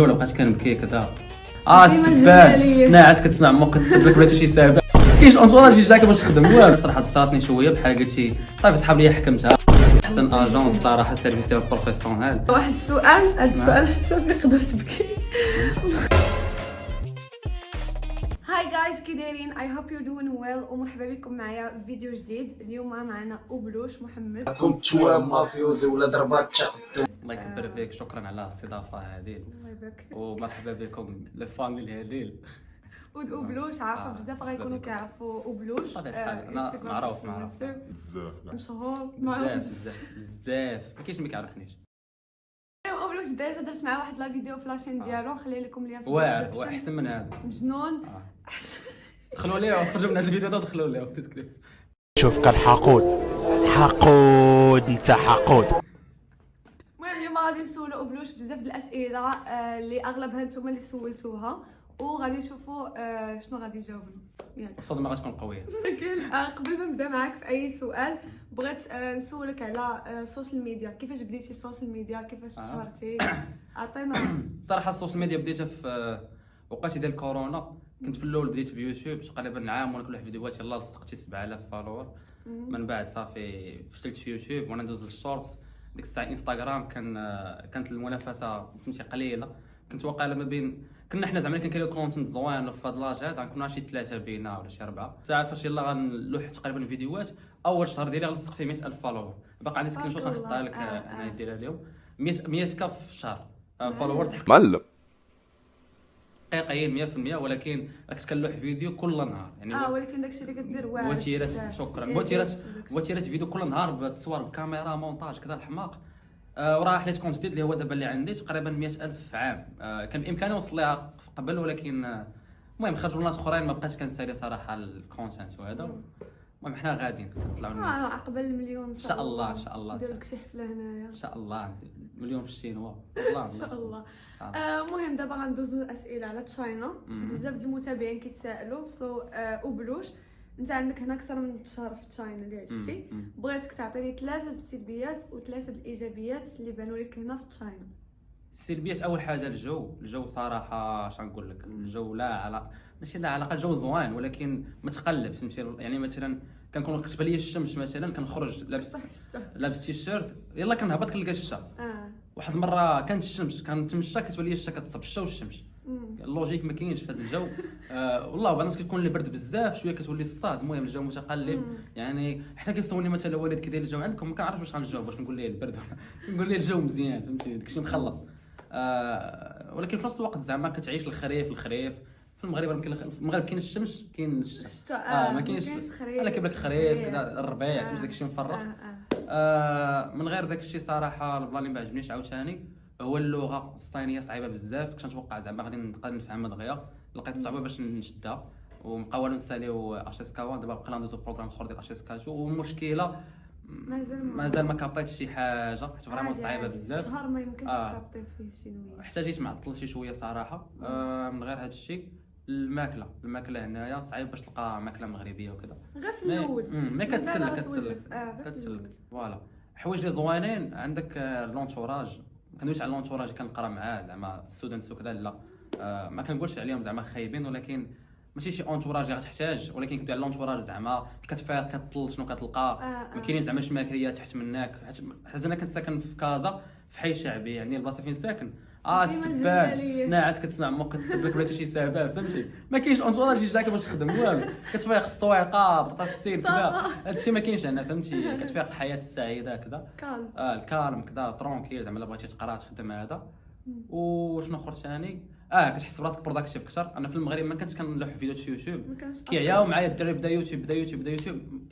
ولا بقاش كنبكي كذا السبان ناعس كتسمع امك كتسب لك بغيتي شي ساعه كاينش انطوراج جاك باش تخدم والو صراحه صارتني شويه بحال قلتي صافي صحاب ليا حكمتها احسن اجون الصراحه سيرفيس بروفيسيونيل. واحد السؤال، هذا السؤال حساس يقدر تبكي. هاي جايز كي دايرين؟ اي هوب يو دوين ويل ومرحبا بكم معايا في فيديو جديد. اليوم معنا أبلوش محمد. كنت شويه مافيوزي ولا ضربات تقدم. الله يكبر فيك، شكرا على الاستضافه هذه الله يبارك فيك. ومرحبا بكم لفاميلي الهليل. وأبلوش عارفه بزاف غيكونوا كيعرفوا أبلوش. انا معروف بزاف مشهور بزاف ما كاينش ما كيعرفنيش. أبلوش ديجا درت معاه واحد لا فيديو في لاشين ديالو، خلي لكم ليا في واعر احسن من هذا مجنون. دخلوا ليه وخرجوا من هذا الفيديو ده دخلوا ليه وتسكت. شوف كالحقود حقود انت حقود. المهم اليوم غادي نسولو أبلوش بزاف د الاسئله اللي اغلبها نتوما اللي سولتوها، وغادي نشوفوا شنو غادي يجاوبنا. ياك الصدمه غتكون قويه. لكن قبل ما نبدا معاك في اي سؤال بغيت نسولك على السوشيال ميديا. كيفاش بديتي السوشيال ميديا؟ كيفاش تشهرتي؟ عطينا. صراحه السوشيال ميديا بديتها في وقت ديال كورونا. كنت في الاول بديت بيوتيوب تقريبا عام وانا كل واحد فيديوهات يلاه لصقتي 7000 فالور. من بعد صافي فشلت في يوتيوب وانا ندوز للشورتس. ديك الساعه انستغرام كانت المنافسه فهمتي قليله. كنت واقيلا ما بين كنا حنا زعما كنكريو كونتنت زوين في هاد لاج هذا غنكونوا شي 3 بينا ولا شي 4 ساعه. فاش يلاه غنلوح تقريبا فيديوهات اول شهر ديالي غنلصق فيه 100000 فالور. باقي عندي سكرين شوت غنحطها لك هنا ديرها اليوم 100 كاف في الشهر فالورز معلم حقيقيين 100%. ولكن راك كنلوح فيديو كل نهار يعني ولكن داكشي اللي كدير واعر. وتيرات شكرا وتيرات فيديو كل نهار بتصور بكاميرا مونتاج كذا الحماق. وراه حليت كونت جديد اللي هو دابا اللي عندي تقريبا 100000 في عام. كان بامكاني نوصل ليها قبل ولكن المهم خرجوا ناس اخرين ما بقاش كنسالي صراحه الكونتنت وهذا. المهم حنا غاديين كنطلعوا عقبال المليون ان شاء الله. ان شاء الله ندير لك شي حفله هنايا ان شاء الله مليون في الشينوا والله ان شاء الله. المهم دابا غندوزو الاسئله على تشاينا. بزاف د المتابعين كيتسائلوا أبلوش انت عندك هنا اكثر من شهر في تشاينا اللي عشتي. بغيتك تعطيني 3 السلبيات و3 الايجابيات اللي بانوا لك هنا في تشاينا. السلبيات اول حاجه الجو صراحه اش نقول لك. الجو ماشي لا علاقه الجو زوين ولكن متقلب فهمتي. يعني مثلا كنكون كتبان لي الشمس مثلا كنخرج لابس تيشيرت يلا كنهبط كنلقى الشتا. واحد المره كانت الشمس كنتمشى كتبان لي الشتا كتصب الشتا والشمس. اللوجيك ما كاينش في هذا الجو. والله بعض الناس كتكون البرد بزاف شويه كتولي الصهد. المهم الجو متقلب يعني حتى كيسولني مثلا الوالد كي داير الجو عندكم ما كنعرفش واش غنجاوب واش نقول ليه البرد نقول ليه الجو مزيان فهمتي داكشي مخلط. ولكن في نفس الوقت زعما كتعيش الخريف في المغرب. في المغرب كاين الشمس كاين الشتا ما كاينش الا كيبان لك الخريف كذا الربيع فهمتي داكشي مفرق. من غير داكشي صراحه البلان اللي ما عجبنيش عاوتاني هو اللغه الصينيه صعيبه بزاف. كنت نتوقع زعما غادي نقدر نفهمها دغيا لقيت صعوبه باش نشدها. ومقاولين نساليو اشيسكا دابا بقينا ندوزو بروغرام اخر ديال اشيسكا. والمشكله مازال ما كابطيتش شي حاجه حيت فريمون صعيبه بزاف. شهر ما يمكنش تكابطي فيه شي نويه. احتاجيت معطل شي شويه صراحه. من غير هذا الشيء الماكله هنايا صعيب باش تلقى ماكله مغربيه وكذا غير في الاول ما كتسلك فوالا. حوايج اللي زوينين عندك لونتوراج. ما كندويش على لونتوراج كنقرا معاه زعما ستودنتس وكذا لا. ما كنقولش عليهم زعما خايبين ولكن ماشي شي اونتوراج اللي غتحتاج. ولكن كندوي على لونتوراج زعما كتفيق كتطل شنو كتلقى. ما كاينين زعما شماكريه تحت منك. حيت انا كنت ساكن في كازا في حي شعبي يعني البلاصه فين ساكن السبان ناعس كتسمع امك كتسب لك بغيتي شي ساعه فهمتي. ما كاينش اونتوراج جاك باش تخدم والو. كتفيق السويقه بطاطا السيد كذا هادشي ما كاينش هنا فهمتي. كتفيق الحياه السعيده كذا الكالم كذا ترونكيل زعما الا بغيتي تقرا تخدم هذا. وشنو اخر ثاني كتحس براسك بروداكتيف اكثر. انا في المغرب ما كنت كنلوح فيديوهات في يوتيوب كيعياو معايا الدراري بدا يوتيوب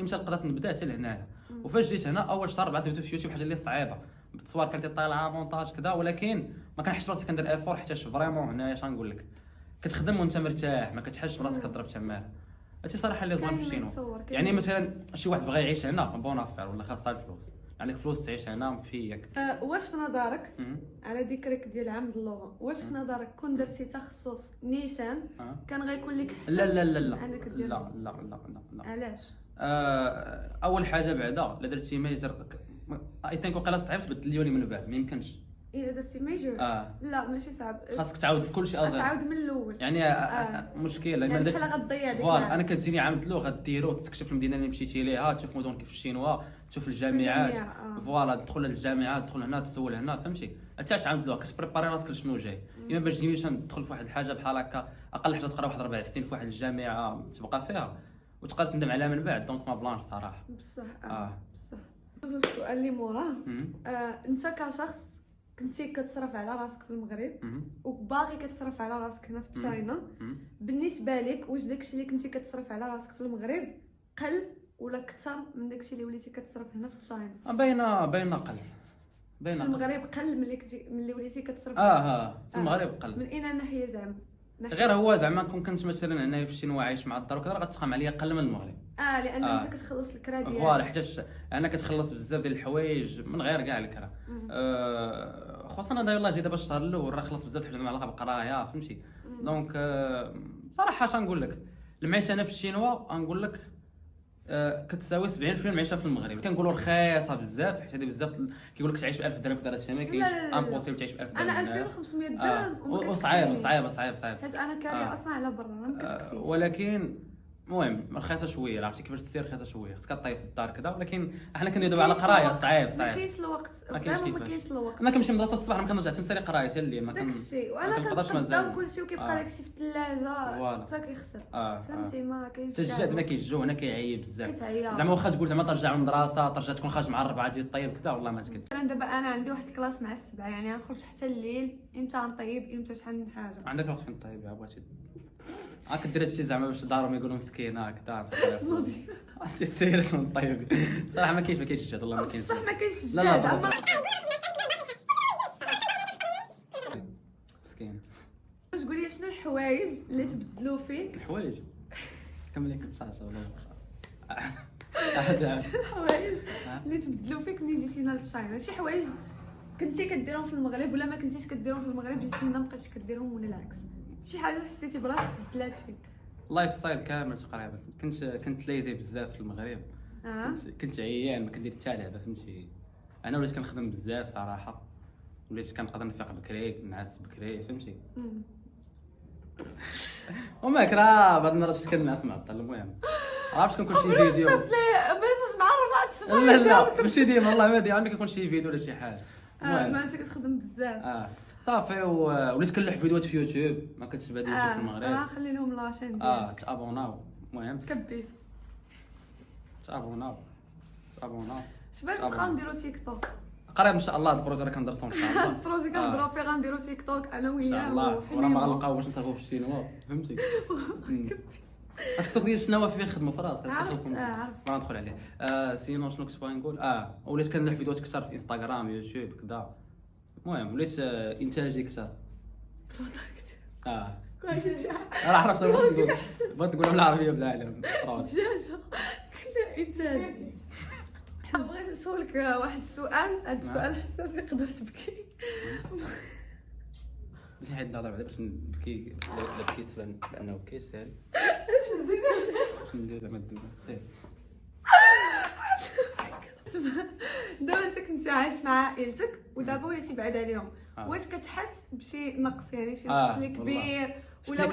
امتى قدرت نبدا حتى لهنايا. وفاش جيت هنا اول شهر بعد فيديو في يوتيوب حاجه اللي صعيبه بالتصوير كانت طالعه مونتاج كذا. ولكن ما كنحس راسي كندير افور حيت فريمون هنايا اش نقول لك كتخدم وانت مرتاح ما كتحسش براسك كضرب تمام. هادشي صراحه اللي زوين في الشينو. يعني مثلا شي واحد بغى يعيش هنا بون افير ولا خاصها الفلوس. عندك فلوس تعيش هنا فيك. واش في نظرك على ذكرك ديال عمد اللغه واش في نظرك كون درتي تخصص نيشان كان غيكون لك احسن؟ لا علاش؟ اول حاجه بعدا الا درتي ميجر اي ثينك وقيلا صعيب تبدل لي من بعد ما يمكنش. الا درتي ميجور لا ماشي صعب، خاصك تعاود كلشي اصلا تعاود من الاول يعني مشكله يعني بحال غتضيع ديك فوالا انا كتجيني عام له غديرو تكتشف المدينه اللي مشيتي ليها، تشوف مدن كيف الشينوا، تشوف الجامعات فوالا تدخل للجامعات تدخل هنا تسول هنا فهمتي حتى عام له كتبريباري راسك لشنو جاي اما باش تجي نيشان تدخل في واحد الحاجه بحال هكا اقل حاجه تقرا واحد 4 سنين في واحد الجامعه تبقى فيها وتقدر تندم عليها من بعد دونك ما بلانش صراحه بصح بصح السؤال اللي موراه انت كشخص كنتي كتصرف على راسك في المغرب وباغي كتصرف على راسك هنا في تشاينا، بالنسبه لك واش داكشي اللي كنتي كتصرف على راسك في المغرب قل ولا كثر من داكشي اللي وليتي كتصرف هنا في تشاينا؟ باينه قل في المغرب قل ملي وليتي كتصرف في المغرب قل من اين ناحيه زعما غير هو زعما كنت مثلا هنايا في الشينوا عايش مع الدار وكذا غتقام عليا قل من المغرب لان انت كتخلص الكرا ديالك فوالا حيتاش انا كتخلص بزاف ديال الحوايج من غير كاع الكرا خصوصا انا يلاه جي دابا الشهر الاول راه خلص بزاف الحوايج علاقه بالقرايه فهمتي دونك صراحه اش نقول لك المعيشه انا في الشينوا نقول لك كتساوي 70% من المعيشه في المغرب كنقولوا رخيصه بزاف حيت هذه بزاف كيقول لك تعيش ب 1000 درهم كذا هادشي ما كاينش امبوسيبل تعيش ب 1000 درهم انا 2500 درهم وصعيب حيت انا كاريه اصلا على برا ما كتكفيش ولكن المهم رخيصه شويه عرفتي كيفاش تصير رخيصه شويه خصك طيب في الدار كذا ولكن احنا كندوي دابا على قرايه صعيب ما كاينش الوقت ما كاينش الوقت انا كنمشي للمدرسه الصباح ما كنرجع تنسالي قرايه حتى الليل ما داكشي وانا كنتقداو كلشي وكيبقى داكشي في الثلاجه حتى كيخسر فهمتي ما كاينش الجد ما كاينش هنا كيعيب بزاف زعما واخا تقول زعما ترجع من المدرسه ترجع تكون خارج مع الربعه ديال الطيب كذا والله ما تكذب انا دابا انا عندي واحد الكلاس مع السبعه يعني غنخرج حتى الليل امتى نطيب امتى شحال من حاجه عندك وقت فين طيب يا بغيتي كدير هادشي زعما باش دارهم يقولوا مسكينه هكذا عرفتي السير شنو طيب صراحه ما كاينش الجهد والله ما كاينش بصح ما كاينش الجهد مسكين واش قول لي شنو الحوايج اللي تبدلوا فيك الحوايج كمل لك صاصه والله الحوايج اللي تبدلوا فيك ملي جيتي هنا لتشاينا شي حوايج كنتي كديرهم في المغرب ولا ما كنتيش كديرهم في المغرب جيتي هنا ما بقيتيش كديرهم ولا العكس شي حاجه حسيتي براسك تبدلات فيك اللايف ستايل كامل تقريبا كنت ليزي بزاف في المغرب كنت عيان ما كندير حتى لعبه فهمتي انا وليت كنخدم بزاف صراحه وليت كنقدر نفيق بكري نعس بكري فهمتي وما كرا بعض المرات شفت كنعس معطل المهم عرفت كنكون شي فيديو صيفط لي ميساج مع 4 الصباح لا ماشي ديما والله ما ديما كيكون شي فيديو ولا شي حاجه ما انت كتخدم بزاف صافي وليت كنلوح فيديوهات في يوتيوب ما كنتش بادي يوتيوب في المغرب خلي لهم لاشين ديالك تابوناو المهم تكبيس تابوناو شباب نبقاو نديرو تيك توك قريب ان شاء الله هاد البروجي راه كندرسو ان شاء الله البروجي كنديرو فيه غنديرو تيك توك انا وياه ان شاء الله وراه ما غنلقاو باش نصرفو في الشينوا فهمتي التيك توك ديال شنو فيه خدمه في راسك عرفت ما ندخل عليه سينو شنو كنت باغي نقول وليت كنلوح فيديوهات كثر في انستغرام يوتيوب كذا المهم وليت انتاجي كثر برودكت راه عرفت بغيت نقولها بالعربيه بالعالم دجاجه كلها انتاج بغيت نسولك واحد السؤال هذا السؤال حساس يقدر تبكي ماشي حيت نهضر بعدا باش نبكي لا بكيت بانه كيسال باش ندير زعما سير دابا انت كنتي عايش مع عائلتك ودابا وليتي بعاد عليهم واش كتحس بشي نقص يعني شي نقص اللي كبير ولا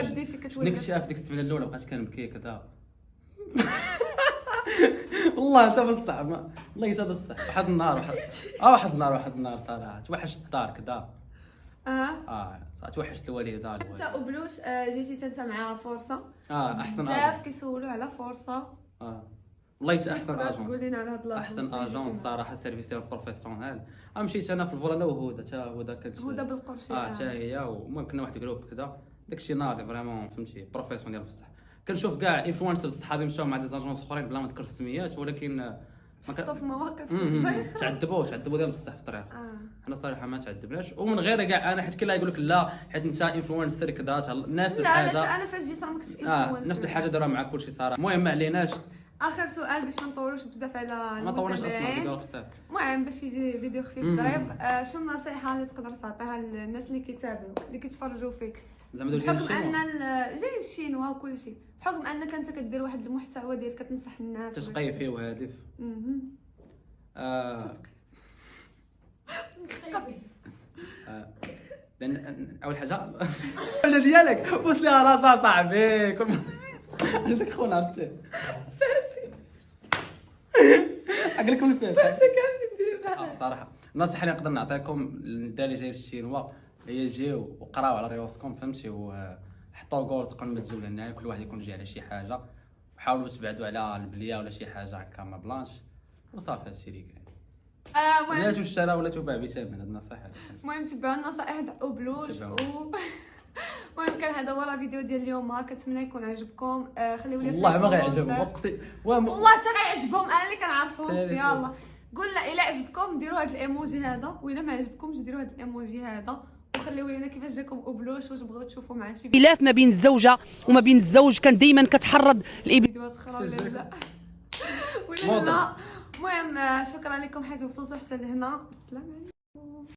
بديتي كتولي اكتئاب ديك السنه الاولى بقيت كنبكي كذا والله انت بصح والله انت بصح واحد النهار صراحه توحشت الدار كذا توحشت الوالده انت وبلوش جيتي انت مع فرصه احسن بزاف كيسولوا على فرصه والله احسن تقول لنا على هاد احسن اجونس صراحه سيرفيسير بروفيسيونيل مشيت انا في الفولا وهدى حتى هدى كانت هدى بالقرشي حتى هي ومهم كنا واحد الجروب كذا داكشي ناضي فريمون فهمتي بروفيسيونيل بصح كنشوف كاع انفلونسرز صحابي مشاو مع دي زاجونس اخرين بلا ما نذكر السميات ولكن ما كان في مواقف بايخه تعذبوا ديال بصح في الطريق حنا صراحه ما تعذبناش ومن غير كاع انا حيت كاين اللي يقول لك لا حيت انت انفلونسر كذا الناس الحاجه لا انا فاش جيت راه ما كنتش انفلونسر نفس الحاجه داروها مع كلشي صراحه المهم ما عليناش اخر سؤال باش ما نطولوش بزاف على ما طولناش اصلا فيديو حساب المهم باش يجي فيديو خفيف ظريف شنو النصيحه اللي تقدر تعطيها للناس اللي كيتابعوا اللي كيتفرجوا فيك بحكم ان جاي الشينوا وكل شيء بحكم انك انت كدير واحد المحتوى ديالك كتنصح الناس تسقي فيه وهادف لان اول حاجه ولا ديالك بوس ليها راسها صاحبي كل عندك خونا عرفتي فاسي قال لكم الفاس فاسي كامل ندير بحال صراحه النصيحه اللي نقدر نعطيكم للدراري جاي الشينوا هي جيو وقراو على ريوسكم فهمتي وحطوا جولز قبل ما تجيو لهنا كل واحد يكون جاي على شي حاجه وحاولوا تبعدوا على البليه ولا شي حاجه هكا ما بلانش وصافي هادشي اللي كاين المهم ولا تشترى ولا تباع بثمن هاد النصيحه المهم تبعوا النصائح تاع اوبلوش تبعوا. المهم كان هذا هو الفيديو ديال اليوم كنتمنى يكون عجبكم خليو لي والله ما غيعجبهم اقسم والله حتى غيعجبهم انا اللي كنعرفهم سيري يلا قلنا الا عجبكم ديروا هذا الايموجي هذا والا ما عجبكمش ديروا هذا الايموجي هذا وخليو لينا كيفاش جاكم اوبلوش واش بغيتوا تشوفوا مع شي خلاف ما بين الزوجه وما بين الزوج كان دايما كتحرض فيديوهات اخرى ولا لا ولا لا المهم شكرا لكم حيت وصلتوا حتى لهنا. السلام عليكم.